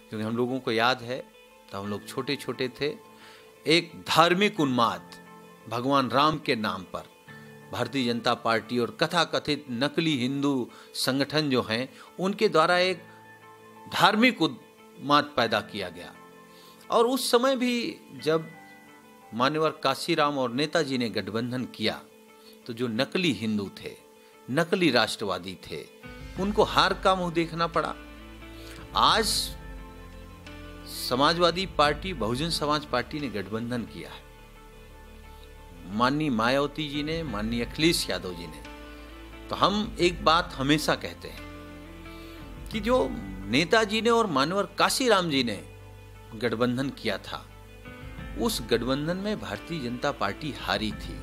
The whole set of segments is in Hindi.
क्योंकि हम लोगों को याद है, तब हम लोग छोटे छोटे थे, एक धार्मिक उन्माद भगवान राम के नाम पर भारतीय जनता पार्टी और कथाकथित नकली हिंदू संगठन जो हैं उनके द्वारा एक धार्मिक उन्माद पैदा किया गया। और उस समय भी जब मान्यवर काशीराम और नेताजी ने गठबंधन किया तो जो नकली हिंदू थे, नकली राष्ट्रवादी थे, उनको हार का मुंह देखना पड़ा। आज समाजवादी पार्टी, बहुजन समाज पार्टी ने गठबंधन किया है, माननीय मायावती जी ने, माननीय अखिलेश यादव जी ने। तो हम एक बात हमेशा कहते हैं कि जो नेताजी ने और मान्यवर काशीराम जी ने गठबंधन किया था, उस गठबंधन में भारतीय जनता पार्टी हारी थी।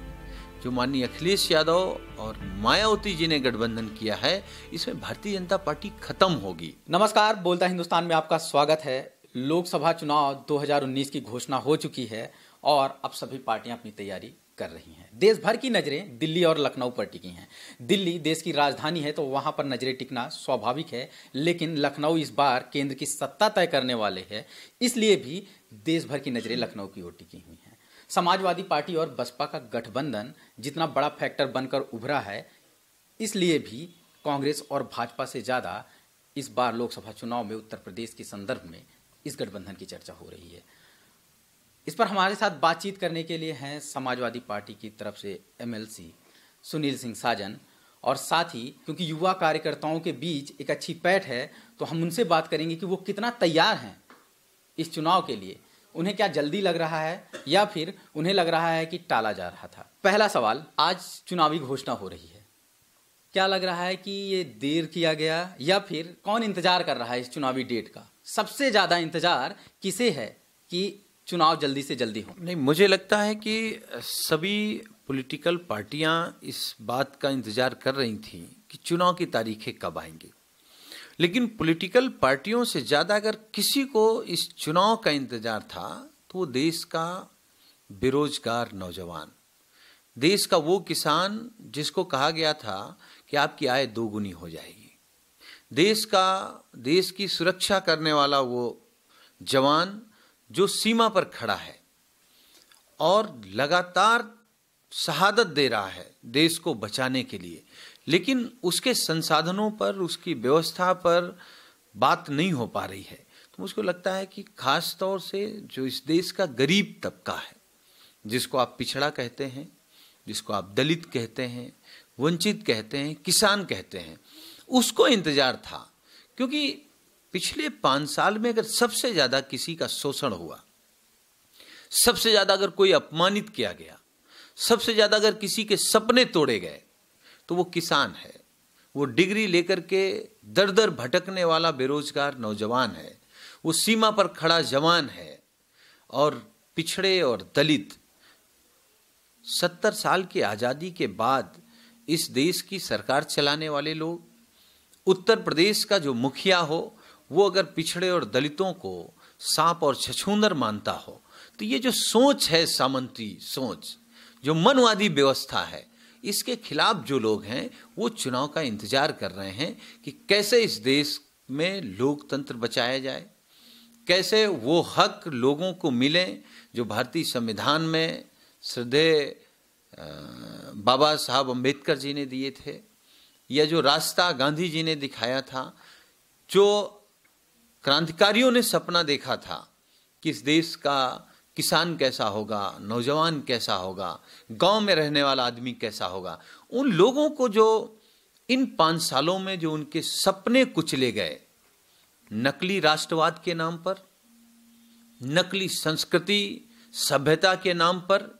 जो माननीय अखिलेश यादव और मायावती जी ने गठबंधन किया है, इसमें भारतीय जनता पार्टी खत्म होगी। नमस्कार, बोलता हिंदुस्तान में आपका स्वागत है। लोकसभा चुनाव 2019 की घोषणा हो चुकी है और अब सभी पार्टियां अपनी तैयारी कर रही हैं। देश भर की नजरें दिल्ली और लखनऊ पर टिकी हैं। दिल्ली देश की राजधानी है तो वहां पर नजरें टिकना स्वाभाविक है, लेकिन लखनऊ इस बार केंद्र की सत्ता तय करने वाले हैं, इसलिए भी देश भर की नजरें लखनऊ की ओर टिकी हुई हैं। समाजवादी पार्टी और बसपा का गठबंधन जितना बड़ा फैक्टर बनकर उभरा है, इसलिए भी कांग्रेस और भाजपा से ज्यादा इस बार लोकसभा चुनाव में उत्तर प्रदेश के संदर्भ में इस गठबंधन की चर्चा हो रही है। इस पर हमारे साथ बातचीत करने के लिए हैं समाजवादी पार्टी की तरफ से एमएलसी सुनील सिंह साजन, और साथ ही क्योंकि युवा कार्यकर्ताओं के बीच एक अच्छी पैठ है तो हम उनसे बात करेंगे कि वो कितना तैयार हैं इस चुनाव के लिए। उन्हें क्या जल्दी लग रहा है या फिर उन्हें लग रहा है कि टाला जा रहा था। पहला सवाल, आज चुनावी घोषणा हो रही है, क्या लग रहा है कि ये देर किया गया या फिर कौन इंतजार कर रहा है इस चुनावी डेट का? सबसे ज्यादा इंतजार किसे है कि चुनाव जल्दी से जल्दी हो? नहीं, मुझे लगता है कि सभी पॉलिटिकल पार्टियां इस बात का इंतजार कर रही थी कि चुनाव की तारीखें कब आएंगी। लेकिन पॉलिटिकल पार्टियों से ज्यादा अगर किसी को इस चुनाव का इंतजार था तो वो देश का बेरोजगार नौजवान, देश का वो किसान जिसको कहा गया था कि आपकी आय दोगुनी हो जाएगी, देश की सुरक्षा करने वाला वो जवान जो सीमा पर खड़ा है और लगातार शहादत दे रहा है देश को बचाने के लिए, लेकिन उसके संसाधनों पर, उसकी व्यवस्था पर बात नहीं हो पा रही है। तो मुझको लगता है कि खास तौर से जो इस देश का गरीब तबका है, जिसको आप पिछड़ा कहते हैं, जिसको आप दलित कहते हैं, वंचित कहते हैं, किसान कहते हैं, उसको इंतजार था। क्योंकि पिछले 5 साल में अगर सबसे ज्यादा किसी का शोषण हुआ, सबसे ज्यादा अगर कोई अपमानित किया गया, सबसे ज्यादा अगर किसी के सपने तोड़े गए, तो वो किसान है, वो डिग्री लेकर के दर दर भटकने वाला बेरोजगार नौजवान है, वो सीमा पर खड़ा जवान है। और पिछड़े और दलित 70 साल की आजादी के बाद इस देश की सरकार चलाने वाले लोग, उत्तर प्रदेश का जो मुखिया हो, वो अगर पिछड़े और दलितों को सांप और छछूंदर मानता हो, तो ये जो सोच है, सामंती सोच, जो मनवादी व्यवस्था है, इसके खिलाफ जो लोग हैं वो चुनाव का इंतजार कर रहे हैं कि कैसे इस देश में लोकतंत्र बचाया जाए, कैसे वो हक लोगों को मिले जो भारतीय संविधान में श्रद्धेय बाबा साहब अम्बेडकर जी ने दिए थे, या जो रास्ता गांधी जी ने दिखाया था, जो क्रांतिकारियों ने सपना देखा था कि इस देश का किसान कैसा होगा, नौजवान कैसा होगा, गांव में रहने वाला आदमी कैसा होगा। उन लोगों को जो इन 5 सालों में जो उनके सपने कुचले गए, नकली राष्ट्रवाद के नाम पर, नकली संस्कृति सभ्यता के नाम पर,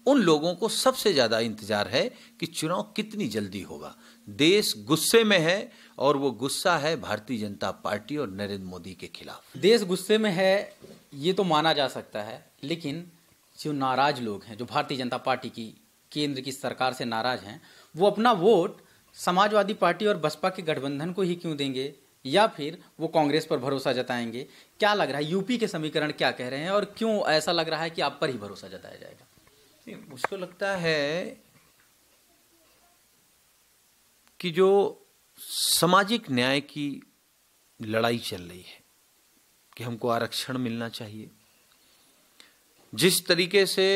उन लोगों को सबसे ज्यादा इंतजार है कि चुनाव कितनी जल्दी होगा। देश गुस्से में है और वो गुस्सा है भारतीय जनता पार्टी और नरेंद्र मोदी के खिलाफ। देश गुस्से में है ये तो माना जा सकता है, लेकिन जो नाराज लोग हैं, जो भारतीय जनता पार्टी की केंद्र की सरकार से नाराज हैं, वो अपना वोट समाजवादी पार्टी और बसपा के गठबंधन को ही क्यों देंगे, या फिर वो कांग्रेस पर भरोसा जताएंगे? क्या लग रहा है, यूपी के समीकरण क्या कह रहे हैं और क्यों ऐसा लग रहा है कि आप पर ही भरोसा जताया जाएगा? मुझको लगता है कि जो सामाजिक न्याय की लड़ाई चल रही है, कि हमको आरक्षण मिलना चाहिए। जिस तरीके से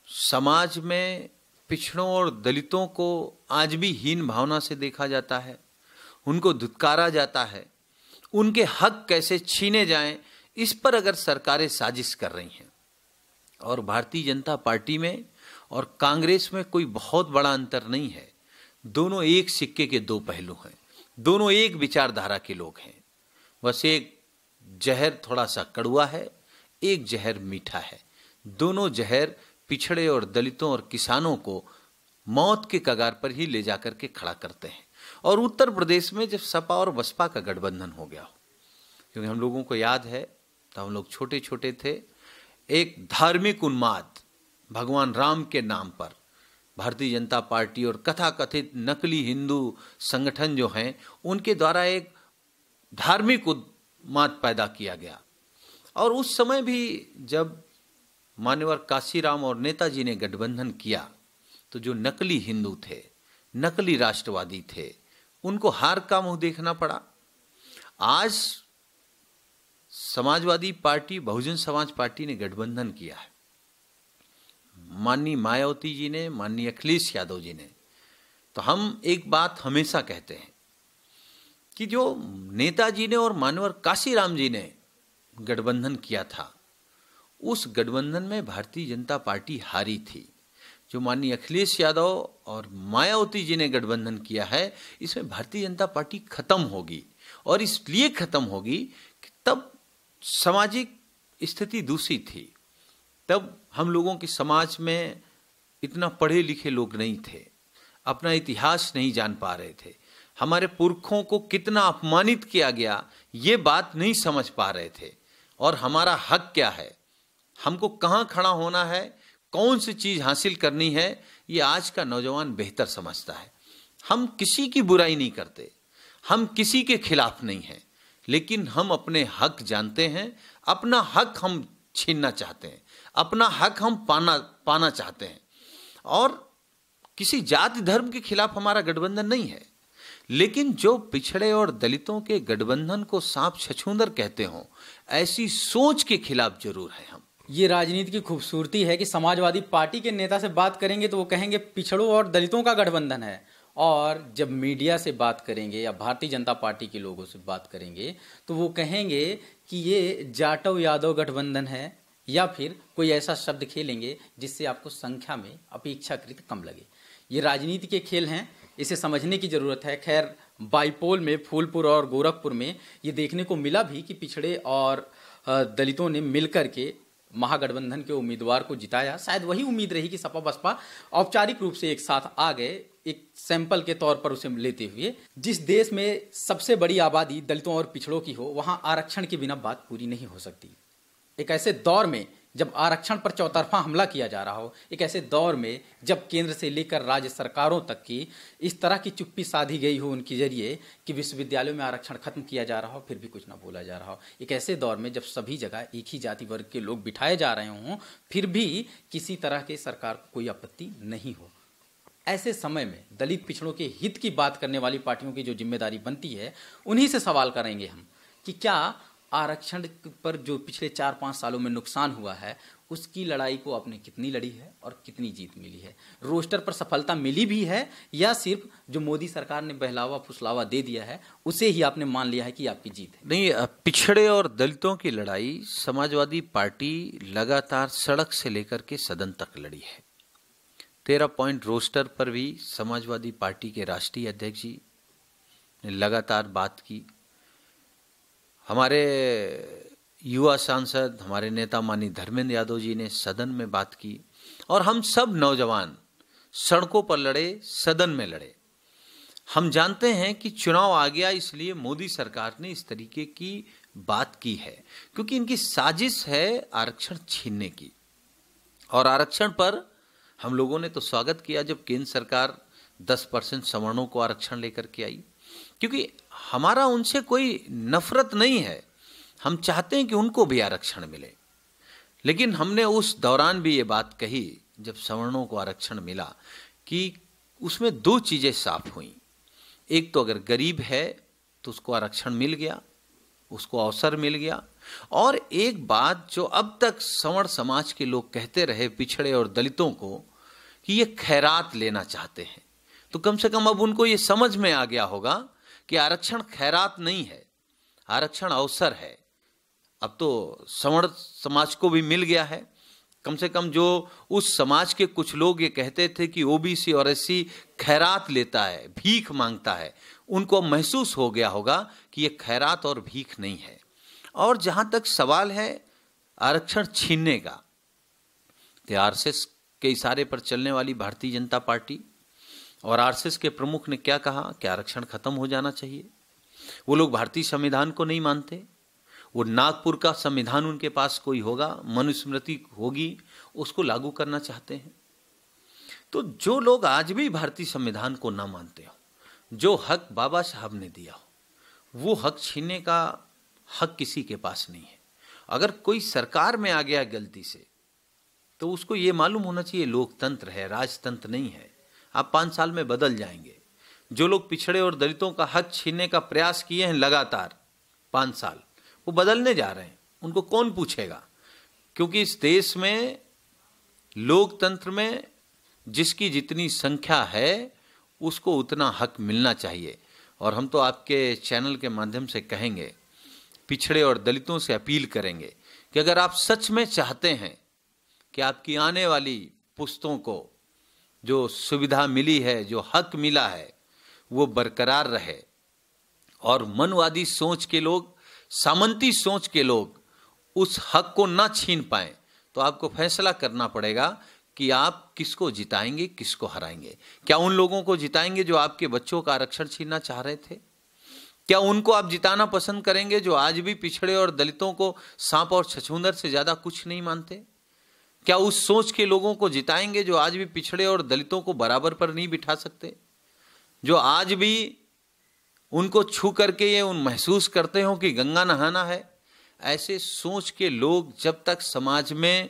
समाज में पिछड़ों और दलितों को आज भी हीन भावना से देखा जाता है, उनको धुतकारा जाता है, उनके हक कैसे छीने जाएं, इस पर अगर सरकारें साजिश कर रही हैं। और भारतीय जनता पार्टी में और कांग्रेस में कोई बहुत बड़ा अंतर नहीं है। दोनों एक सिक्के के दो पहलू हैं, दोनों एक विचारधारा के लोग हैं। बस एक जहर थोड़ा सा कड़वा है, एक जहर मीठा है। दोनों जहर पिछड़े और दलितों और किसानों को मौत के कगार पर ही ले जाकर के खड़ा करते हैं। और उत्तर प्रदेश में जब सपा और बसपा का गठबंधन हो गया हो, क्योंकि हम लोगों को याद है तब हम लोग छोटे छोटे थे, एक धार्मिक उन्माद भगवान राम के नाम पर भारतीय जनता पार्टी और कथाकथित नकली हिंदू संगठन जो हैं उनके द्वारा एक धार्मिक उन्माद पैदा किया गया। और उस समय भी जब मान्यवर काशीराम और नेताजी ने गठबंधन किया तो जो नकली हिंदू थे, नकली राष्ट्रवादी थे, उनको हार का मुंह देखना पड़ा। आज समाजवादी पार्टी, बहुजन समाज पार्टी ने गठबंधन किया है, माननीय मायावती जी ने, माननीय अखिलेश यादव जी ने। तो हम एक बात हमेशा कहते हैं कि जो नेताजी ने और मान्यवर काशीराम जी ने गठबंधन किया था, उस गठबंधन में भारतीय जनता पार्टी हारी थी। जो माननीय अखिलेश यादव और मायावती जी ने गठबंधन किया है, इसमें भारतीय जनता पार्टी खत्म होगी। और इसलिए खत्म होगी कि तब सामाजिक स्थिति दूसरी थी। तब हम लोगों की समाज में इतना पढ़े लिखे लोग नहीं थे, अपना इतिहास नहीं जान पा रहे थे, हमारे पुरखों को कितना अपमानित किया गया ये बात नहीं समझ पा रहे थे। और हमारा हक क्या है, हमको कहाँ खड़ा होना है, कौन सी चीज हासिल करनी है, ये आज का नौजवान बेहतर समझता है। हम किसी की बुराई नहीं करते, हम किसी के खिलाफ नहीं हैं, लेकिन हम अपने हक जानते हैं। अपना हक हम छीनना चाहते हैं, अपना हक हम पाना चाहते हैं। और किसी जाति धर्म के खिलाफ हमारा गठबंधन नहीं है, लेकिन जो पिछड़े और दलितों के गठबंधन को सांप छछूंदर कहते हों, ऐसी सोच के खिलाफ जरूर है हम। ये राजनीति की खूबसूरती है कि समाजवादी पार्टी के नेता से बात करेंगे तो वो कहेंगे पिछड़ों और दलितों का गठबंधन है, और जब मीडिया से बात करेंगे या भारतीय जनता पार्टी के लोगों से बात करेंगे तो वो कहेंगे कि ये जाटव यादव गठबंधन है, या फिर कोई ऐसा शब्द खेलेंगे जिससे आपको संख्या में अपेक्षाकृत कम लगे। ये राजनीति के खेल हैं, इसे समझने की जरूरत है। खैर, बाईपोल में फूलपुर और गोरखपुर में ये देखने को मिला भी कि पिछड़े और दलितों ने मिलकर के महागठबंधन के उम्मीदवार को जिताया। शायद वही उम्मीद रही कि सपा बसपा औपचारिक रूप से एक साथ आ गए, एक सैंपल के तौर पर उसे लेते हुए। जिस देश में सबसे बड़ी आबादी दलितों और पिछड़ों की हो, वहां आरक्षण के बिना बात पूरी नहीं हो सकती। एक ऐसे दौर में जब आरक्षण पर चौतरफा हमला किया जा रहा हो, एक ऐसे दौर में जब केंद्र से लेकर राज्य सरकारों तक की इस तरह की चुप्पी साधी गई हो उनके जरिए कि विश्वविद्यालयों में आरक्षण खत्म किया जा रहा हो, फिर भी कुछ ना बोला जा रहा हो, एक ऐसे दौर में जब सभी जगह एक ही जाति वर्ग के लोग बिठाए जा रहे हों, फिर भी किसी तरह के सरकार को कोई आपत्ति नहीं हो, ऐसे समय में दलित पिछड़ों के हित की बात करने वाली पार्टियों की जो जिम्मेदारी बनती है, उन्हीं से सवाल करेंगे हम कि क्या आरक्षण पर जो पिछले 4-5 सालों में नुकसान हुआ है, उसकी लड़ाई को आपने कितनी लड़ी है और कितनी जीत मिली है? रोस्टर पर सफलता मिली भी है, या सिर्फ जो मोदी सरकार ने बहलावा फुसलावा दे दिया है उसे ही आपने मान लिया है कि आपकी जीत है? नहीं, पिछड़े और दलितों की लड़ाई समाजवादी पार्टी लगातार सड़क से लेकर के सदन तक लड़ी है। 13 पॉइंट रोस्टर पर भी समाजवादी पार्टी के राष्ट्रीय अध्यक्ष जी ने लगातार बात की। हमारे युवा सांसद, हमारे नेता माननीय धर्मेंद्र यादव जी ने सदन में बात की, और हम सब नौजवान सड़कों पर लड़े, सदन में लड़े। हम जानते हैं कि चुनाव आ गया, इसलिए मोदी सरकार ने इस तरीके की बात की है, क्योंकि इनकी साजिश है आरक्षण छीनने की। और आरक्षण पर हम लोगों ने तो स्वागत किया जब केंद्र सरकार 10% सवर्णों को आरक्षण लेकर के आई, क्योंकि हमारा उनसे कोई नफरत नहीं है, हम चाहते हैं कि उनको भी आरक्षण मिले। लेकिन हमने उस दौरान भी ये बात कही जब सवर्णों को आरक्षण मिला कि उसमें 2 चीजें साफ हुई। एक तो अगर गरीब है तो उसको आरक्षण मिल गया, उसको अवसर मिल गया। और एक बात जो अब तक सवर्ण समाज के लोग कहते रहे पिछड़े और दलितों को कि ये खैरात लेना चाहते हैं, तो कम से कम अब उनको ये समझ में आ गया होगा कि आरक्षण खैरात नहीं है, आरक्षण अवसर है। अब तो सवर्ण समाज को भी मिल गया है। कम से कम जो उस समाज के कुछ लोग ये कहते थे कि ओबीसी और एससी खैरात लेता है, भीख मांगता है, उनको महसूस हो गया होगा कि ये खैरात और भीख नहीं है। और जहां तक सवाल है आरक्षण छीनने का, तो आरएसएस के इशारे पर चलने वाली भारतीय जनता पार्टी और आरएसएस के प्रमुख ने क्या कहा कि आरक्षण खत्म हो जाना चाहिए। वो लोग भारतीय संविधान को नहीं मानते। वो नागपुर का संविधान उनके पास कोई होगा, मनुस्मृति होगी, उसको लागू करना चाहते हैं। तो जो लोग आज भी भारतीय संविधान को ना मानते हो, जो हक बाबा साहब ने दिया हो, वो हक छीनने का हक किसी के पास नहीं है। अगर कोई सरकार में आ गया गलती से, तो उसको ये मालूम होना चाहिए लोकतंत्र है, राजतंत्र नहीं है। आप 5 साल में बदल जाएंगे। जो लोग पिछड़े और दलितों का हक छीनने का प्रयास किए हैं लगातार 5 साल, वो बदलने जा रहे हैं। उनको कौन पूछेगा? क्योंकि इस देश में लोकतंत्र में जिसकी जितनी संख्या है उसको उतना हक मिलना चाहिए। और हम तो आपके चैनल के माध्यम से कहेंगे, पिछड़े और दलितों से अपील करेंगे कि अगर आप सच में चाहते हैं कि आपकी आने वाली पुश्तों को जो सुविधा मिली है, जो हक मिला है, वो बरकरार रहे और मनवादी सोच के लोग, सामंती सोच के लोग उस हक को ना छीन पाए, तो आपको फैसला करना पड़ेगा कि आप किसको जिताएंगे, किसको हराएंगे। क्या उन लोगों को जिताएंगे जो आपके बच्चों का आरक्षण छीनना चाह रहे थे? क्या उनको आप जिताना पसंद करेंगे जो आज भी पिछड़े और दलितों को सांप और छछूंदर से ज्यादा कुछ नहीं मानते? क्या उस सोच के लोगों को जिताएंगे जो आज भी पिछड़े और दलितों को बराबर पर नहीं बिठा सकते, जो आज भी उनको छू करके ये उन महसूस करते हो कि गंगा नहाना है? ऐसे सोच के लोग जब तक समाज में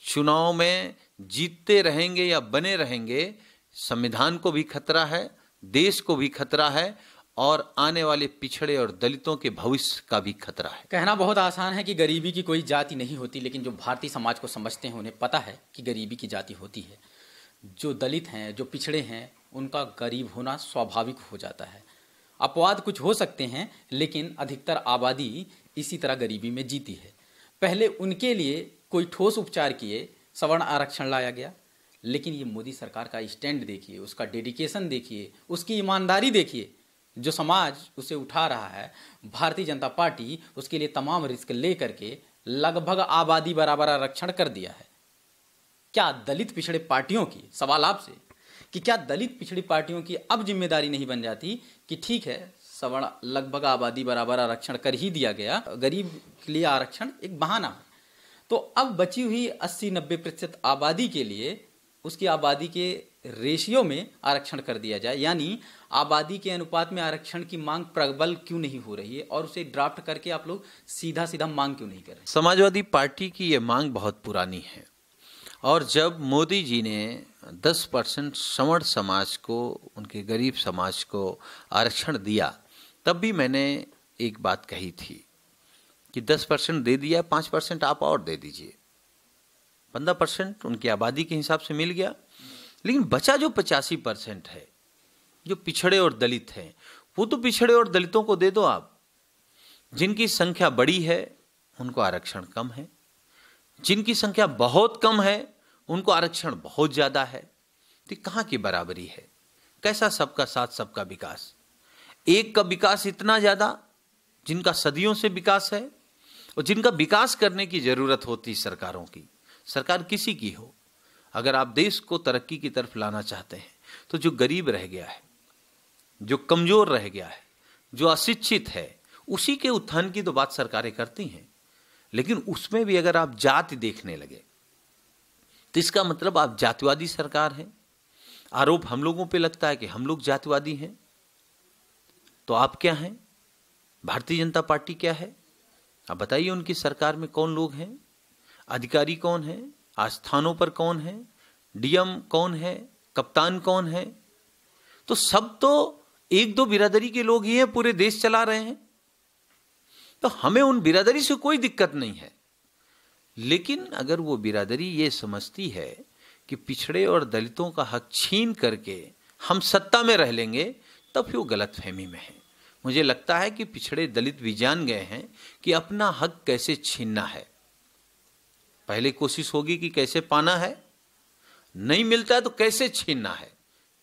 चुनाव में जीतते रहेंगे या बने रहेंगे, संविधान को भी खतरा है, देश को भी खतरा है और आने वाले पिछड़े और दलितों के भविष्य का भी खतरा है। कहना बहुत आसान है कि गरीबी की कोई जाति नहीं होती, लेकिन जो भारतीय समाज को समझते हैं उन्हें पता है कि गरीबी की जाति होती है। जो दलित हैं, जो पिछड़े हैं, उनका गरीब होना स्वाभाविक हो जाता है। अपवाद कुछ हो सकते हैं, लेकिन अधिकतर आबादी इसी तरह गरीबी में जीती है। पहले उनके लिए कोई ठोस उपचार किए सवर्ण आरक्षण लाया गया, लेकिन ये मोदी सरकार का स्टैंड देखिए, उसका डेडिकेशन देखिए, उसकी ईमानदारी देखिए। जो समाज उसे उठा रहा है, भारतीय जनता पार्टी उसके लिए तमाम रिस्क ले करके लगभग आबादी बराबर आरक्षण कर दिया है। क्या दलित पिछड़े पार्टियों की, सवाल आपसे, कि क्या दलित पिछड़ी पार्टियों की अब जिम्मेदारी नहीं बन जाती कि ठीक है, सवर्ण लगभग आबादी बराबर आरक्षण कर ही दिया गया, गरीब के लिए आरक्षण एक बहाना है, तो अब बची हुई 80-90% आबादी के लिए उसकी आबादी के रेशियो में आरक्षण कर दिया जाए, यानी आबादी के अनुपात में आरक्षण की मांग प्रबल क्यों नहीं हो रही है और उसे ड्राफ्ट करके आप लोग सीधा सीधा मांग क्यों नहीं कर रहे? समाजवादी पार्टी की ये मांग बहुत पुरानी है और जब मोदी जी ने 10% सवर्ण समाज को, उनके गरीब समाज को आरक्षण दिया, तब भी मैंने एक बात कही थी कि 10% दे दिया, 5% आप और दे दीजिए। 15% उनकी आबादी के हिसाब से मिल गया, लेकिन बचा जो 85% है, जो पिछड़े और दलित हैं, वो तो पिछड़े और दलितों को दे दो आप। जिनकी संख्या बड़ी है उनको आरक्षण कम है, जिनकी संख्या बहुत कम है उनको आरक्षण बहुत ज्यादा है। तो कहाँ की बराबरी है? कैसा सबका साथ सबका विकास? एक का विकास इतना ज्यादा, जिनका सदियों से विकास है और जिनका विकास करने की जरूरत होती सरकारों की, सरकार किसी की हो, अगर आप देश को तरक्की की तरफ लाना चाहते हैं तो जो गरीब रह गया है, जो कमजोर रह गया है, जो अशिक्षित है, उसी के उत्थान की तो बात सरकारें करती हैं। लेकिन उसमें भी अगर आप जाति देखने लगे तो इसका मतलब आप जातिवादी सरकार है। आरोप हम लोगों पे लगता है कि हम लोग जातिवादी हैं। तो आप क्या हैं? भारतीय जनता पार्टी क्या है? आप बताइए, उनकी सरकार में कौन लोग हैं? अधिकारी कौन है? आस्थानों पर कौन है? डीएम कौन है? कप्तान कौन है? तो सब तो 1-2 बिरादरी के लोग ही हैं, पूरे देश चला रहे हैं। तो हमें उन बिरादरी से कोई दिक्कत नहीं है। लेकिन अगर वो बिरादरी ये समझती है कि पिछड़े और दलितों का हक छीन करके हम सत्ता में रह लेंगे, तब फिर वो गलतफहमी में है। मुझे लगता है कि पिछड़े दलित भी जान गए हैं कि अपना हक कैसे छीनना है। पहले कोशिश होगी कि कैसे पाना है, नहीं मिलता है तो कैसे छीनना है।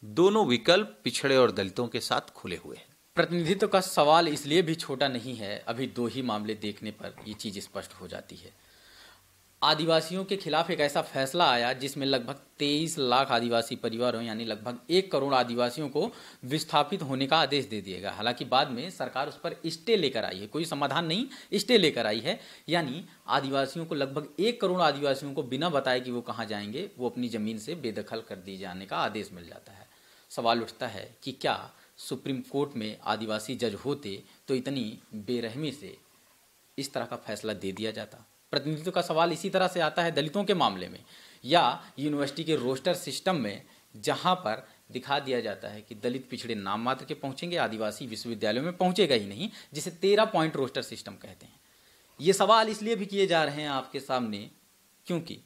दोनों विकल्प पिछड़े और दलितों के साथ खुले हुए हैं। प्रतिनिधित्व का सवाल इसलिए भी छोटा नहीं है, अभी 2 ही मामले देखने पर ये चीज स्पष्ट हो जाती है। आदिवासियों के खिलाफ एक ऐसा फैसला आया जिसमें लगभग 23 लाख आदिवासी परिवारों यानी लगभग 1 करोड़ आदिवासियों को विस्थापित होने का आदेश दे दिया गया। हालांकि बाद में सरकार उस पर स्टे लेकर आई है, कोई समाधान नहीं, स्टे लेकर आई है। यानी आदिवासियों को, लगभग 1 करोड़ आदिवासियों को बिना बताए कि वो कहाँ जाएंगे, वो अपनी जमीन से बेदखल कर दी जाने का आदेश मिल जाता है। सवाल उठता है कि क्या सुप्रीम कोर्ट में आदिवासी जज होते तो इतनी बेरहमी से इस तरह का फैसला दे दिया जाता। प्रतिनिधित्व का सवाल इसी तरह से आता है दलितों के मामले में, या यूनिवर्सिटी के रोस्टर सिस्टम में, जहां पर दिखा दिया जाता है कि दलित पिछड़े नाम मात्र के पहुंचेंगे, आदिवासी विश्वविद्यालयों में पहुंचेगा ही नहीं, जिसे 13 पॉइंट रोस्टर सिस्टम कहते हैं। ये सवाल इसलिए भी किए जा रहे हैं आपके सामने क्योंकि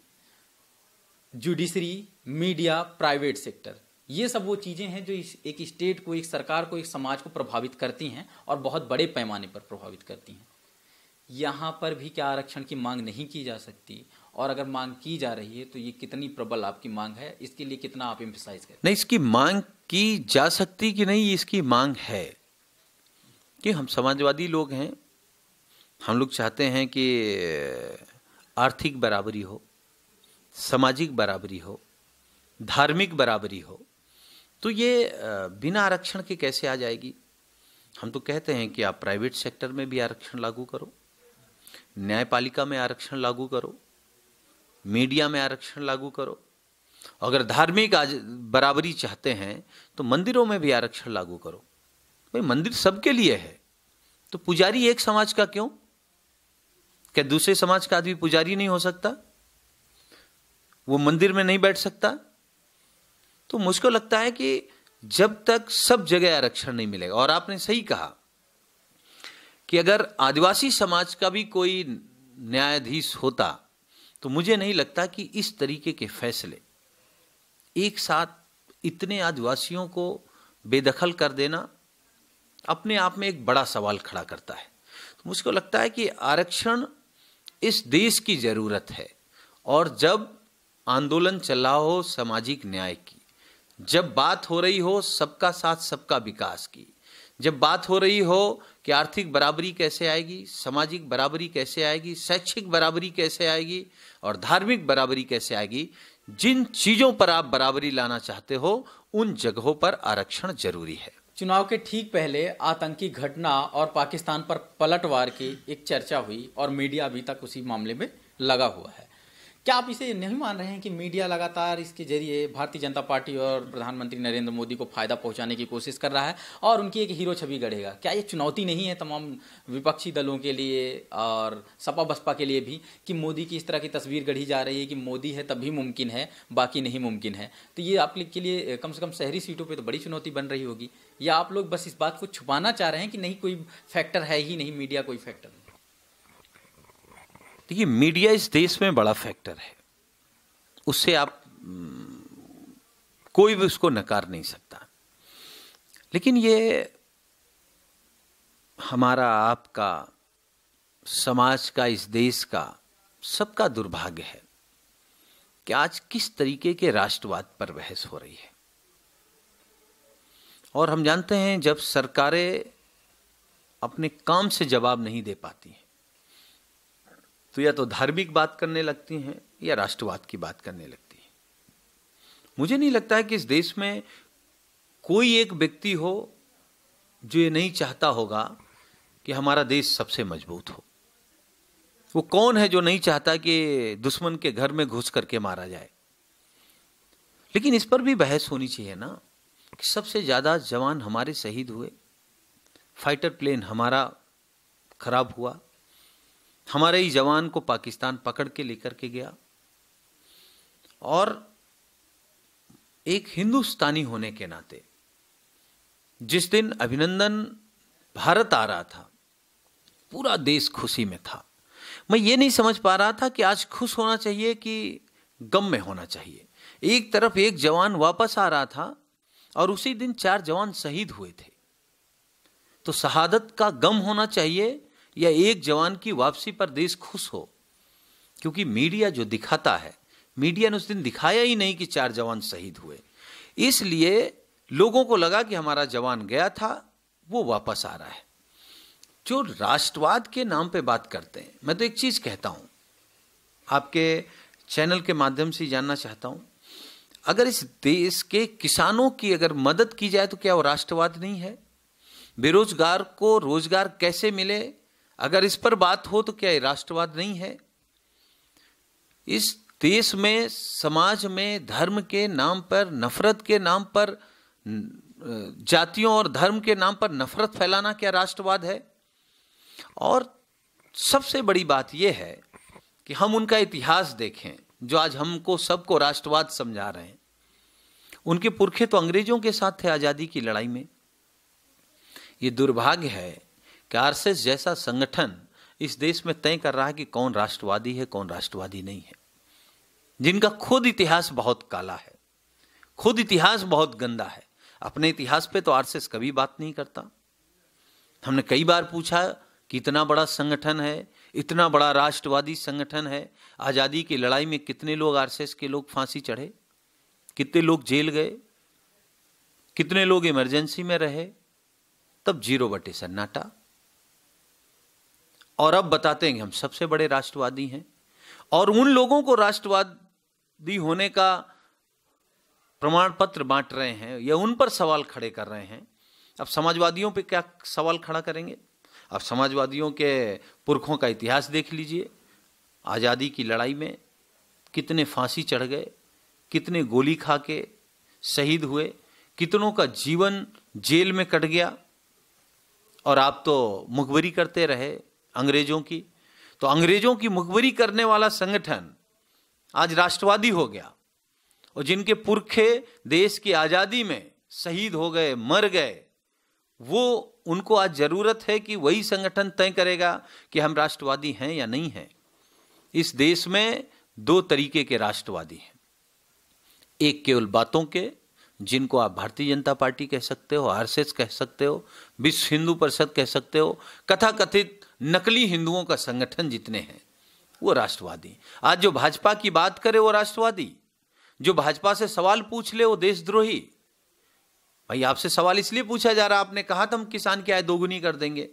जुडिशरी, मीडिया, प्राइवेट सेक्टर, ये सब वो चीजें हैं जो एक स्टेट को, एक सरकार को, एक समाज को प्रभावित करती हैं और बहुत बड़े पैमाने पर प्रभावित करती हैं। यहाँ पर भी क्या आरक्षण की मांग नहीं की जा सकती? और अगर मांग की जा रही है तो ये कितनी प्रबल आपकी मांग है, इसके लिए कितना आप एम्फसाइज करें? नहीं, इसकी मांग की जा सकती कि नहीं, इसकी मांग है कि हम समाजवादी लोग हैं। हम लोग चाहते हैं कि आर्थिक बराबरी हो, सामाजिक बराबरी हो, धार्मिक बराबरी हो। तो ये बिना आरक्षण के कैसे आ जाएगी? हम तो कहते हैं कि आप प्राइवेट सेक्टर में भी आरक्षण लागू करो, न्यायपालिका में आरक्षण लागू करो, मीडिया में आरक्षण लागू करो। अगर धार्मिक बराबरी चाहते हैं तो मंदिरों में भी आरक्षण लागू करो। भाई, मंदिर सबके लिए है, तो पुजारी एक समाज का क्यों? क्या दूसरे समाज का आदमी पुजारी नहीं हो सकता? वो मंदिर में नहीं बैठ सकता? तो मुझको लगता है कि जब तक सब जगह आरक्षण नहीं मिलेगा, और आपने सही कहा कि अगर आदिवासी समाज का भी कोई न्यायाधीश होता तो मुझे नहीं लगता कि इस तरीके के फैसले एक साथ इतने आदिवासियों को बेदखल कर देना अपने आप में एक बड़ा सवाल खड़ा करता है। तो मुझको लगता है कि आरक्षण इस देश की जरूरत है। और जब आंदोलन चल रहा हो सामाजिक न्याय की, जब बात हो रही हो सबका साथ सबका विकास की, जब बात हो रही हो कि आर्थिक बराबरी कैसे आएगी, सामाजिक बराबरी कैसे आएगी, शैक्षिक बराबरी कैसे आएगी और धार्मिक बराबरी कैसे आएगी, जिन चीजों पर आप बराबरी लाना चाहते हो उन जगहों पर आरक्षण जरूरी है। चुनाव के ठीक पहले आतंकी घटना और पाकिस्तान पर पलटवार की एक चर्चा हुई और मीडिया अभी तक उसी मामले में लगा हुआ है। क्या आप इसे नहीं मान रहे हैं कि मीडिया लगातार इसके जरिए भारतीय जनता पार्टी और प्रधानमंत्री नरेंद्र मोदी को फायदा पहुंचाने की कोशिश कर रहा है और उनकी एक हीरो छवि गढ़ेगा? क्या ये चुनौती नहीं है तमाम विपक्षी दलों के लिए और सपा बसपा के लिए भी कि मोदी की इस तरह की तस्वीर गढ़ी जा रही है कि मोदी है तभी मुमकिन है, बाकी नहीं मुमकिन है? तो ये आप के लिए कम से कम शहरी सीटों पर तो बड़ी चुनौती बन रही होगी, या आप लोग बस इस बात को छुपाना चाह रहे हैं कि नहीं, कोई फैक्टर है ही नहीं, मीडिया कोई फैक्टर नहीं? देखिए, मीडिया इस देश में बड़ा फैक्टर है, उससे आप कोई भी उसको नकार नहीं सकता। लेकिन ये हमारा, आपका, समाज का, इस देश का सबका दुर्भाग्य है कि आज किस तरीके के राष्ट्रवाद पर बहस हो रही है। और हम जानते हैं जब सरकारें अपने काम से जवाब नहीं दे पाती हैं तो या तो धार्मिक बात करने लगती हैं या राष्ट्रवाद की बात करने लगती है। मुझे नहीं लगता है कि इस देश में कोई एक व्यक्ति हो जो ये नहीं चाहता होगा कि हमारा देश सबसे मजबूत हो। वो कौन है जो नहीं चाहता कि दुश्मन के घर में घुस करके मारा जाए? लेकिन इस पर भी बहस होनी चाहिए ना कि सबसे ज्यादा जवान हमारे शहीद हुए, फाइटर प्लेन हमारा खराब हुआ, हमारे ही जवान को पाकिस्तान पकड़ के लेकर के गया। और एक हिंदुस्तानी होने के नाते जिस दिन अभिनंदन भारत आ रहा था पूरा देश खुशी में था। मैं ये नहीं समझ पा रहा था कि आज खुश होना चाहिए कि गम में होना चाहिए। एक तरफ एक जवान वापस आ रहा था और उसी दिन 4 जवान शहीद हुए थे। तो शहादत का गम होना चाहिए या एक जवान की वापसी पर देश खुश हो? क्योंकि मीडिया जो दिखाता है, मीडिया ने उस दिन दिखाया ही नहीं कि 4 जवान शहीद हुए। इसलिए लोगों को लगा कि हमारा जवान गया था, वो वापस आ रहा है। जो राष्ट्रवाद के नाम पे बात करते हैं, मैं तो एक चीज कहता हूं, आपके चैनल के माध्यम से जानना चाहता हूं, अगर इस देश के किसानों की अगर मदद की जाए तो क्या वो राष्ट्रवाद नहीं है? बेरोजगार को रोजगार कैसे मिले, अगर इस पर बात हो तो क्या ये राष्ट्रवाद नहीं है? इस देश में, समाज में धर्म के नाम पर, नफरत के नाम पर, जातियों और धर्म के नाम पर नफरत फैलाना क्या राष्ट्रवाद है? और सबसे बड़ी बात यह है कि हम उनका इतिहास देखें जो आज हमको सबको राष्ट्रवाद समझा रहे हैं। उनके पुरखे तो अंग्रेजों के साथ थे आजादी की लड़ाई में। ये दुर्भाग्य है कि आरएसएस जैसा संगठन इस देश में तय कर रहा है कि कौन राष्ट्रवादी है, कौन राष्ट्रवादी नहीं है, जिनका खुद इतिहास बहुत काला है, खुद इतिहास बहुत गंदा है। अपने इतिहास पे तो आरएसएस कभी बात नहीं करता। हमने कई बार पूछा कि इतना बड़ा संगठन है, इतना बड़ा राष्ट्रवादी संगठन है, आजादी की लड़ाई में कितने लोग आरएसएस के लोग फांसी चढ़े, कितने लोग जेल गए, कितने लोग इमरजेंसी में रहे? तब 0 सन्नाटा। और अब बताते हैं कि हम सबसे बड़े राष्ट्रवादी हैं और उन लोगों को राष्ट्रवादी होने का प्रमाण पत्र बांट रहे हैं या उन पर सवाल खड़े कर रहे हैं। अब समाजवादियों पे क्या सवाल खड़ा करेंगे? अब समाजवादियों के पुरखों का इतिहास देख लीजिए। आजादी की लड़ाई में कितने फांसी चढ़ गए, कितने गोली खा के शहीद हुए, कितनों का जीवन जेल में कट गया। और आप तो मुखबरी करते रहे अंग्रेजों की। तो अंग्रेजों की मुखबरी करने वाला संगठन आज राष्ट्रवादी हो गया और जिनके पुरखे देश की आजादी में शहीद हो गए, मर गए, वो उनको आज जरूरत है कि वही संगठन तय करेगा कि हम राष्ट्रवादी हैं या नहीं हैं। इस देश में 2 तरीके के राष्ट्रवादी हैं। एक केवल बातों के, जिनको आप भारतीय जनता पार्टी कह सकते हो, आरएसएस कह सकते हो, विश्व हिंदू परिषद कह सकते हो, कथाकथित नकली हिंदुओं का संगठन जितने हैं वो राष्ट्रवादी। आज जो भाजपा की बात करे वो राष्ट्रवादी, जो भाजपा से सवाल पूछ ले वो देशद्रोही। भाई आपसे सवाल इसलिए पूछा जा रहा, आपने कहा था हम किसान की आय 2 गुनी कर देंगे,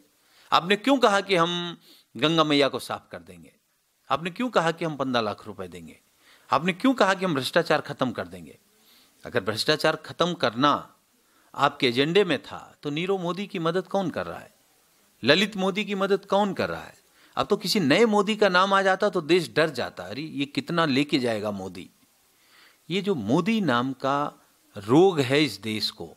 आपने क्यों कहा कि हम गंगा मैया को साफ कर देंगे, आपने क्यों कहा कि हम 15 लाख रुपए देंगे, आपने क्यों कहा कि हम भ्रष्टाचार खत्म कर देंगे? अगर भ्रष्टाचार खत्म करना आपके एजेंडे में था तो नीरव मोदी की मदद कौन कर रहा है, ललित मोदी की मदद कौन कर रहा है? अब तो किसी नए मोदी का नाम आ जाता तो देश डर जाता, अरे ये कितना लेके जाएगा मोदी। ये जो मोदी नाम का रोग है इस देश को,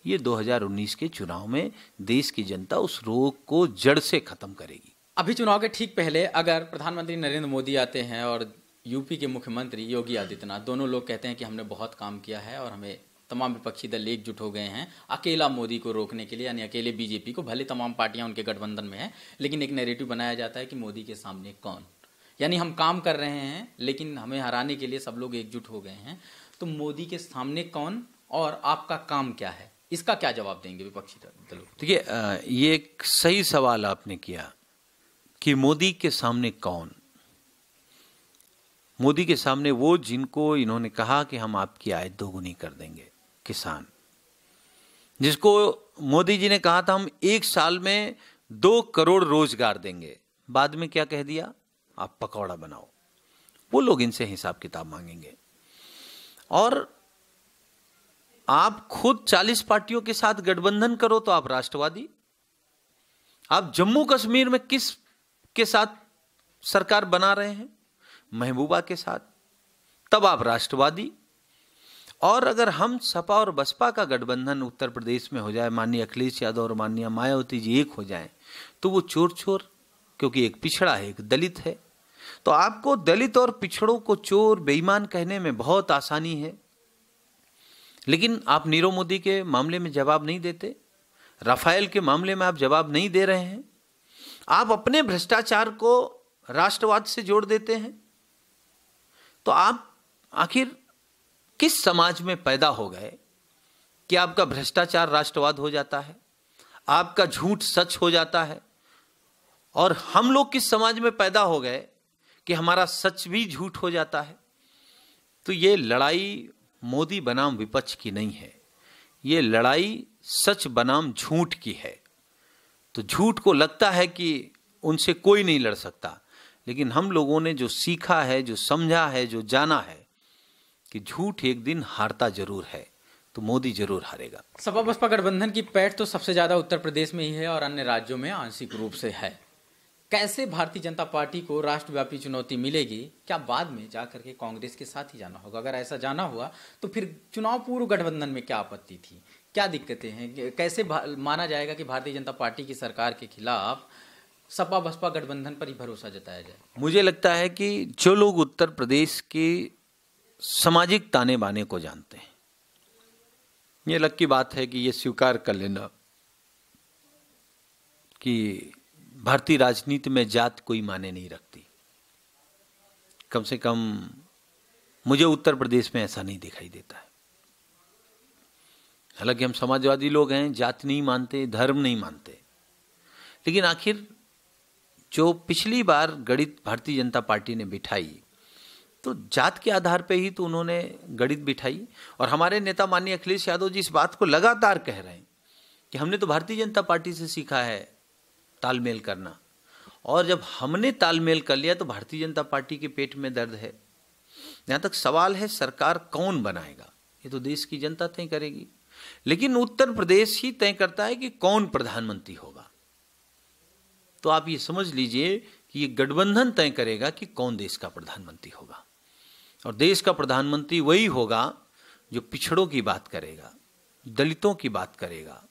ये 2019 के चुनाव में देश की जनता उस रोग को जड़ से खत्म करेगी। अभी चुनाव के ठीक पहले अगर प्रधानमंत्री नरेंद्र मोदी आते हैं और यूपी के मुख्यमंत्री योगी आदित्यनाथ, दोनों लोग कहते हैं कि हमने बहुत काम किया है और हमें तमाम विपक्षी दल एकजुट हो गए हैं अकेला मोदी को रोकने के लिए, यानी अकेले बीजेपी को। भले तमाम पार्टियां उनके गठबंधन में हैं, लेकिन एक नैरेटिव बनाया जाता है कि मोदी के सामने कौन, यानी हम काम कर रहे हैं लेकिन हमें हराने के लिए सब लोग एकजुट हो गए हैं। तो मोदी के सामने कौन और आपका काम क्या है, इसका क्या जवाब देंगे विपक्षी दलों? देखिए, ये एक सही सवाल आपने किया कि मोदी के सामने कौन। मोदी के सामने वो जिनको इन्होंने कहा कि हम आपकी आय 2 गुनी कर देंगे, किसान, जिसको मोदी जी ने कहा था हम 1 साल में 2 करोड़ रोजगार देंगे, बाद में क्या कह दिया, आप पकौड़ा बनाओ। वो लोग इनसे हिसाब किताब मांगेंगे। और आप खुद 40 पार्टियों के साथ गठबंधन करो तो आप राष्ट्रवादी, आप जम्मू कश्मीर में किस के साथ सरकार बना रहे हैं, महबूबा के साथ, तब आप राष्ट्रवादी। और अगर हम सपा और बसपा का गठबंधन उत्तर प्रदेश में हो जाए, माननीय अखिलेश यादव और माननीय मायावती जी एक हो जाएं, तो वो चोर चोर, क्योंकि एक पिछड़ा है एक दलित है, तो आपको दलित और पिछड़ों को चोर बेईमान कहने में बहुत आसानी है। लेकिन आप नीरव मोदी के मामले में जवाब नहीं देते, राफेल के मामले में आप जवाब नहीं दे रहे हैं। आप अपने भ्रष्टाचार को राष्ट्रवाद से जोड़ देते हैं, तो आप आखिर किस समाज में पैदा हो गए कि आपका भ्रष्टाचार राष्ट्रवाद हो जाता है, आपका झूठ सच हो जाता है? और हम लोग किस समाज में पैदा हो गए कि हमारा सच भी झूठ हो जाता है? तो ये लड़ाई मोदी बनाम विपक्ष की नहीं है, ये लड़ाई सच बनाम झूठ की है। तो झूठ को लगता है कि उनसे कोई नहीं लड़ सकता, लेकिन हम लोगों ने जो सीखा है, जो समझा है, जो जाना है कि झूठ एक दिन हारता जरूर है, तो मोदी जरूर हारेगा। सपा बसपा गठबंधन की पैठ तो सबसे ज्यादा उत्तर प्रदेश में ही है और अन्य राज्यों में आंशिक रूप से है। कैसे भारतीय जनता पार्टी को राष्ट्रव्यापी चुनौती मिलेगी? क्या बाद में जाकर के कांग्रेस के साथ ही जाना होगा? अगर ऐसा जाना हुआ तो फिर चुनाव पूर्व गठबंधन में क्या आपत्ति थी, क्या दिक्कतें हैं? कैसे माना जाएगा कि भारतीय जनता पार्टी की सरकार के खिलाफ सपा बसपा गठबंधन पर ही भरोसा जताया जाए? मुझे लगता है कि जो लोग उत्तर प्रदेश के सामाजिक ताने बाने को जानते हैं, ये अलग की बात है कि ये स्वीकार कर लेना कि भारतीय राजनीति में जात कोई माने नहीं रखती। कम से कम मुझे उत्तर प्रदेश में ऐसा नहीं दिखाई देता है। हालांकि हम समाजवादी लोग हैं, जात नहीं मानते, धर्म नहीं मानते, लेकिन आखिर जो पिछली बार गणित भारतीय जनता पार्टी ने बिठाई, तो जात के आधार पे ही तो उन्होंने गणित बिठाई। और हमारे नेता माननीय अखिलेश यादव जी इस बात को लगातार कह रहे हैं कि हमने तो भारतीय जनता पार्टी से सीखा है तालमेल करना, और जब हमने तालमेल कर लिया तो भारतीय जनता पार्टी के पेट में दर्द है। यहां तक सवाल है सरकार कौन बनाएगा, ये तो देश की जनता तय करेगी, लेकिन उत्तर प्रदेश ही तय करता है कि कौन प्रधानमंत्री होगा। तो आप ये समझ लीजिए कि ये गठबंधन तय करेगा कि कौन देश का प्रधानमंत्री होगा, और देश का प्रधानमंत्री वही होगा जो पिछड़ों की बात करेगा, दलितों की बात करेगा,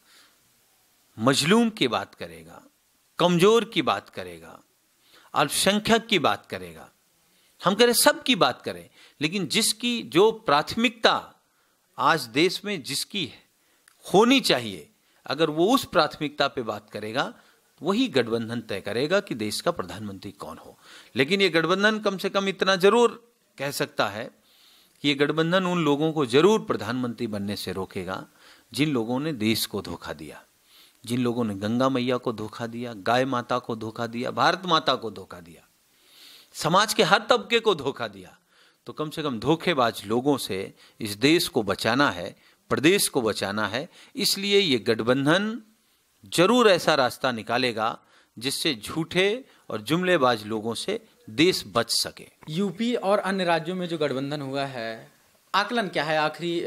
मजलूम की बात करेगा, कमजोर की बात करेगा, अल्पसंख्यक की बात करेगा। हम कह रहे सब की बात करें, लेकिन जिसकी जो प्राथमिकता आज देश में जिसकी होनी चाहिए, अगर वो उस प्राथमिकता पे बात करेगा, वही गठबंधन तय करेगा कि देश का प्रधानमंत्री कौन हो। लेकिन ये गठबंधन कम से कम इतना जरूर कह सकता है कि ये गठबंधन उन लोगों को जरूर प्रधानमंत्री बनने से रोकेगा जिन लोगों ने देश को धोखा दिया, जिन लोगों ने गंगा मैया को धोखा दिया, गाय माता को धोखा दिया, भारत माता को धोखा दिया, समाज के हर तबके को धोखा दिया। तो कम से कम धोखेबाज लोगों से इस देश को बचाना है, प्रदेश को बचाना है। इसलिए ये गठबंधन जरूर ऐसा रास्ता निकालेगा जिससे झूठे और जुमलेबाज लोगों से देश बच सके। यूपी और अन्य राज्यों में जो गठबंधन हुआ है, आकलन क्या है? आखिरी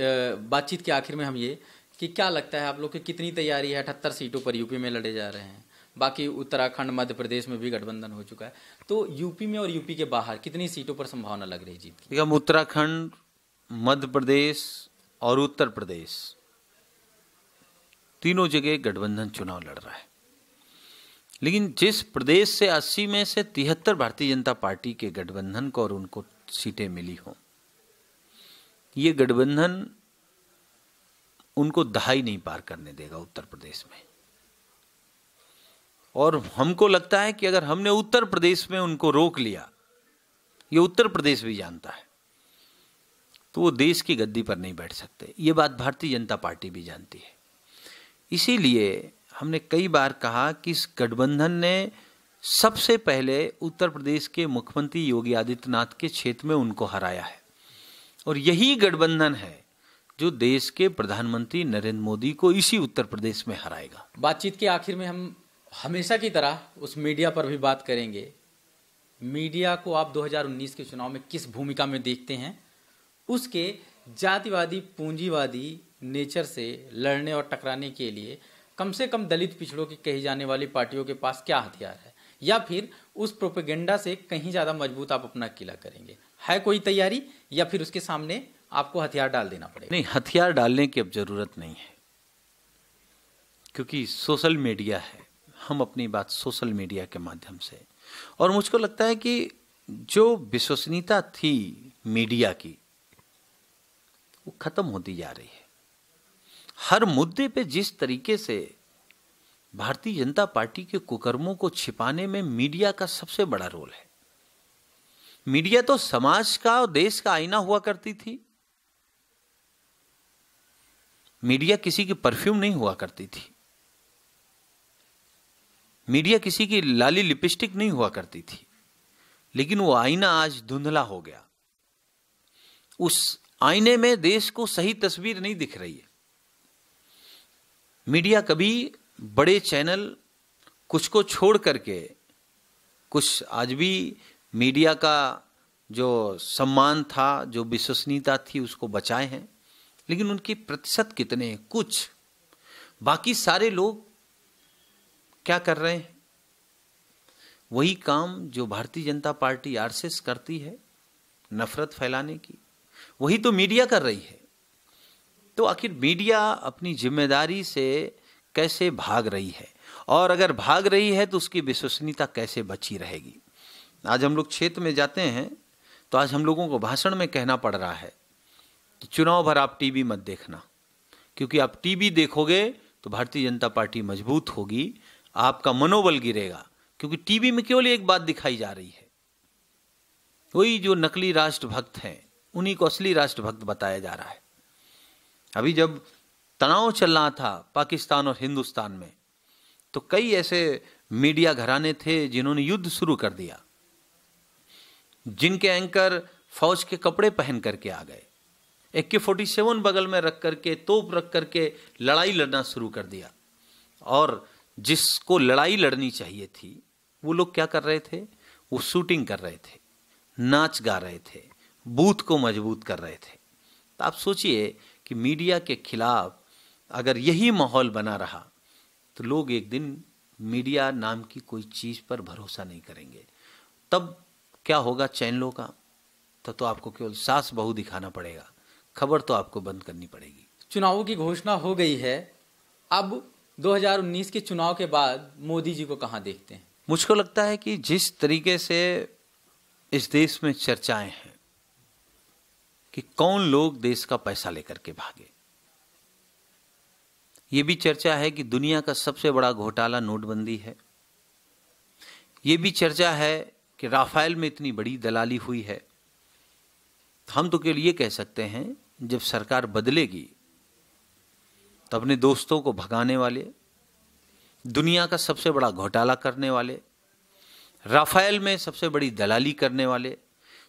बातचीत के आखिर में हम ये कि क्या लगता है आप लोग की कितनी तैयारी है? 78 सीटों पर यूपी में लड़े जा रहे हैं, बाकी उत्तराखंड मध्य प्रदेश में भी गठबंधन हो चुका है, तो यूपी में और यूपी के बाहर कितनी सीटों पर संभावना लग रही है जीत की? हम उत्तराखंड, मध्य प्रदेश और उत्तर प्रदेश तीनों जगह गठबंधन चुनाव लड़ रहा है, लेकिन जिस प्रदेश से 80 में से 73 भारतीय जनता पार्टी के गठबंधन को और उनको सीटें मिली हों, ये गठबंधन उनको दहाई नहीं पार करने देगा उत्तर प्रदेश में। और हमको लगता है कि अगर हमने उत्तर प्रदेश में उनको रोक लिया, ये उत्तर प्रदेश भी जानता है, तो वो देश की गद्दी पर नहीं बैठ सकते। ये बात भारतीय जनता पार्टी भी जानती है। इसीलिए हमने कई बार कहा कि इस गठबंधन ने सबसे पहले उत्तर प्रदेश के मुख्यमंत्री योगी आदित्यनाथ के क्षेत्र में उनको हराया है, और यही गठबंधन है जो देश के प्रधानमंत्री नरेंद्र मोदी को इसी उत्तर प्रदेश में हराएगा। बातचीत के आखिर में हम हमेशा की तरह उस मीडिया पर भी बात करेंगे। मीडिया को आप 2019 के चुनाव में किस भूमिका में देखते हैं? उसके जातिवादी पूंजीवादी नेचर से लड़ने और टकराने के लिए कम से कम दलित पिछड़ों की कही जाने वाली पार्टियों के पास क्या हथियार है, या फिर उस प्रोपेगेंडा से कहीं ज्यादा मजबूत आप अपना किला करेंगे? है कोई तैयारी, या फिर उसके सामने आपको हथियार डाल देना पड़ेगा? नहीं, हथियार डालने की अब जरूरत नहीं है, क्योंकि सोशल मीडिया है। हम अपनी बात सोशल मीडिया के माध्यम से, और मुझको लगता है कि जो विश्वसनीयता थी मीडिया की, वो खत्म होती जा रही है। हर मुद्दे पे जिस तरीके से भारतीय जनता पार्टी के कुकर्मों को छिपाने में मीडिया का सबसे बड़ा रोल है। मीडिया तो समाज का और देश का आईना हुआ करती थी। मीडिया किसी की परफ्यूम नहीं हुआ करती थी। मीडिया किसी की लाली लिपस्टिक नहीं हुआ करती थी। लेकिन वो आईना आज धुंधला हो गया। उस आईने में देश को सही तस्वीर नहीं दिख रही है। मीडिया कभी बड़े चैनल कुछ को छोड़ करके, कुछ आज भी मीडिया का जो सम्मान था, जो विश्वसनीयता थी, उसको बचाए हैं, लेकिन उनकी प्रतिशत कितने हैं? कुछ। बाकी सारे लोग क्या कर रहे हैं? वही काम जो भारतीय जनता पार्टी आरएसएस करती है, नफरत फैलाने की, वही तो मीडिया कर रही है। तो आखिर मीडिया अपनी जिम्मेदारी से कैसे भाग रही है, और अगर भाग रही है तो उसकी विश्वसनीयता कैसे बची रहेगी? आज हम लोग क्षेत्र में जाते हैं तो आज हम लोगों को भाषण में कहना पड़ रहा है कि चुनाव भर आप टीवी मत देखना, क्योंकि आप टीवी देखोगे तो भारतीय जनता पार्टी मजबूत होगी, आपका मनोबल गिरेगा, क्योंकि टीवी में केवल एक बात दिखाई जा रही है। वही जो नकली राष्ट्रभक्त हैं, उन्हीं को असली राष्ट्रभक्त बताया जा रहा है। अभी जब तनाव चल रहा था पाकिस्तान और हिंदुस्तान में, तो कई ऐसे मीडिया घराने थे जिन्होंने युद्ध शुरू कर दिया, जिनके एंकर फौज के कपड़े पहन करके आ गए, AK-47 बगल में रख करके, तोप रख करके लड़ाई लड़ना शुरू कर दिया। और जिसको लड़ाई लड़नी चाहिए थी, वो लोग क्या कर रहे थे? वो शूटिंग कर रहे थे, नाच गा रहे थे, बूथ को मजबूत कर रहे थे। तो आप सोचिए कि मीडिया के खिलाफ अगर यही माहौल बना रहा तो लोग एक दिन मीडिया नाम की कोई चीज पर भरोसा नहीं करेंगे। तब क्या होगा चैनलों का? तब तो आपको केवल सास बहू दिखाना पड़ेगा, खबर तो आपको बंद करनी पड़ेगी। चुनावों की घोषणा हो गई है। अब 2019 के चुनाव के बाद मोदी जी को कहां देखते हैं? मुझको लगता है कि जिस तरीके से इस देश में चर्चाएं हैं कि कौन लोग देश का पैसा लेकर के भागे, ये भी चर्चा है कि दुनिया का सबसे बड़ा घोटाला नोटबंदी है। ये भी चर्चा है कि राफेल में इतनी बड़ी दलाली हुई है। हम तो केवल ये कह सकते हैं, जब सरकार बदलेगी तो अपने दोस्तों को भगाने वाले, दुनिया का सबसे बड़ा घोटाला करने वाले, राफेल में सबसे बड़ी दलाली करने वाले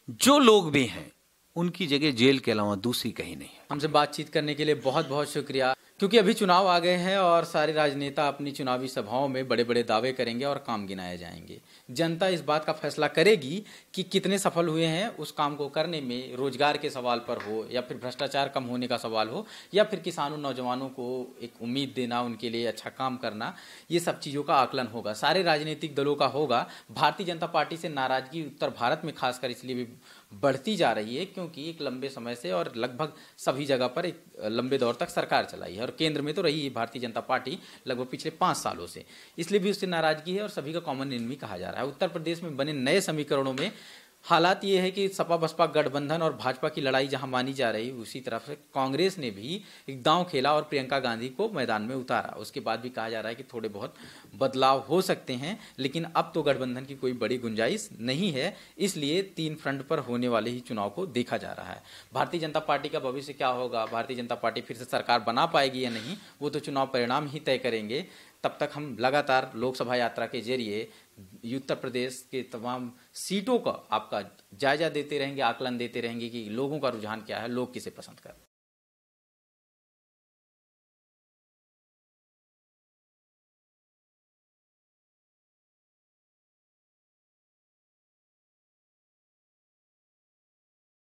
जो लोग भी हैं, उनकी जगह जेल के अलावा दूसरी कहीं नहीं है। हमसे बातचीत करने के लिए बहुत बहुत शुक्रिया। क्योंकि अभी चुनाव आ गए हैं और सारे राजनेता अपनी चुनावी सभाओं में बड़े बड़े दावे करेंगे और काम गिनाए जाएंगे। जनता इस बात का फैसला करेगी कि कितने सफल हुए हैं उस काम को करने में, रोजगार के सवाल पर हो या फिर भ्रष्टाचार कम होने का सवाल हो या फिर किसानों नौजवानों को एक उम्मीद देना, उनके लिए अच्छा काम करना, ये सब चीज़ों का आकलन होगा, सारे राजनीतिक दलों का होगा। भारतीय जनता पार्टी से नाराजगी उत्तर भारत में खासकर इसलिए भी बढ़ती जा रही है क्योंकि एक लंबे समय से और लगभग सभी जगह पर एक लंबे दौर तक सरकार चलाई है और केंद्र में तो रही है भारतीय जनता पार्टी लगभग पिछले 5 सालों से, इसलिए भी उससे नाराजगी है और सभी का कॉमन एनिमी कहा जा रहा है। उत्तर प्रदेश में बने नए समीकरणों में हालात ये है कि सपा बसपा गठबंधन और भाजपा की लड़ाई जहां मानी जा रही, उसी तरफ से कांग्रेस ने भी एक दांव खेला और प्रियंका गांधी को मैदान में उतारा। उसके बाद भी कहा जा रहा है कि थोड़े बहुत बदलाव हो सकते हैं, लेकिन अब तो गठबंधन की कोई बड़ी गुंजाइश नहीं है, इसलिए 3 फ्रंट पर होने वाले ही चुनाव को देखा जा रहा है। भारतीय जनता पार्टी का भविष्य क्या होगा, भारतीय जनता पार्टी फिर से सरकार बना पाएगी या नहीं, वो तो चुनाव परिणाम ही तय करेंगे। तब तक हम लगातार लोकसभा यात्रा के जरिए उत्तर प्रदेश के तमाम सीटों का आपका जायजा देते रहेंगे, आकलन देते रहेंगे कि लोगों का रुझान क्या है, लोग किसे पसंद कर रहे हैं।